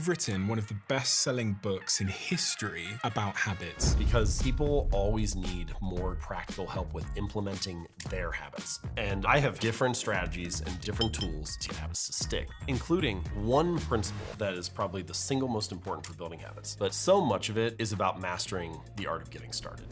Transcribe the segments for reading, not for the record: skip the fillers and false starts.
you've written one of the best-selling books in history about habits. Because people always need more practical help with implementing their habits. And I have different strategies and different tools to get habits to stick, including one principle that is probably the single most important for building habits. But so much of it is about mastering the art of getting started.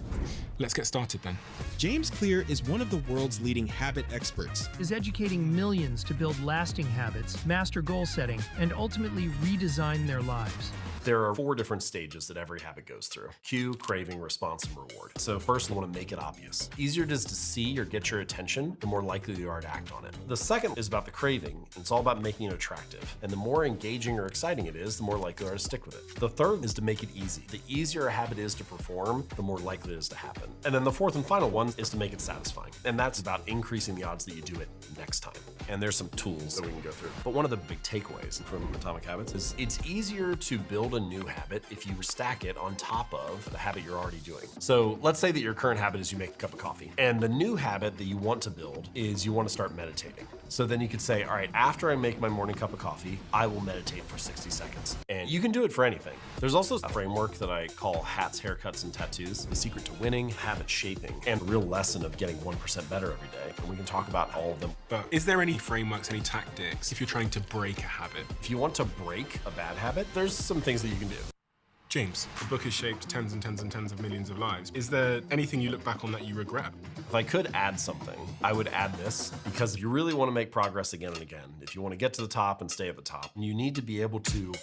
Let's get started then. James Clear is one of the world's leading habit experts. Is educating millions to build lasting habits, master goal setting, and ultimately redesign their lives. There are 4 different stages that every habit goes through: cue, craving, response, and reward. So first, you want to make it obvious. The easier it is to see or get your attention, the more likely you are to act on it. The second is about the craving. It's all about making it attractive. And the more engaging or exciting it is, the more likely you are to stick with it. The third is to make it easy. The easier a habit is to perform, the more likely it is to happen. And then the fourth and final one is to make it satisfying. And that's about increasing the odds that you do it next time. And there's some tools that we can go through. But one of the big takeaways from Atomic Habits is it's easier to build a new habit if you stack it on top of the habit you're already doing. So let's say that your current habit is you make a cup of coffee, and the new habit that you want to build is you want to start meditating. So then you could say, all right, after I make my morning cup of coffee, I will meditate for 60 seconds. And you can do it for anything. There's also a framework that I call hats, haircuts, and tattoos: the secret to winning, habit shaping, and the real lesson of getting 1% better every day. And we can talk about all of them. But is there any frameworks, any tactics if you're trying to break a habit? If you want to break a bad habit, there's some things that you can do. James, the book has shaped tens and tens and tens of millions of lives. Is there anything you look back on that you regret? If I could add something, I would add this, because if you really want to make progress again and again, if you want to get to the top and stay at the top, you need to be able to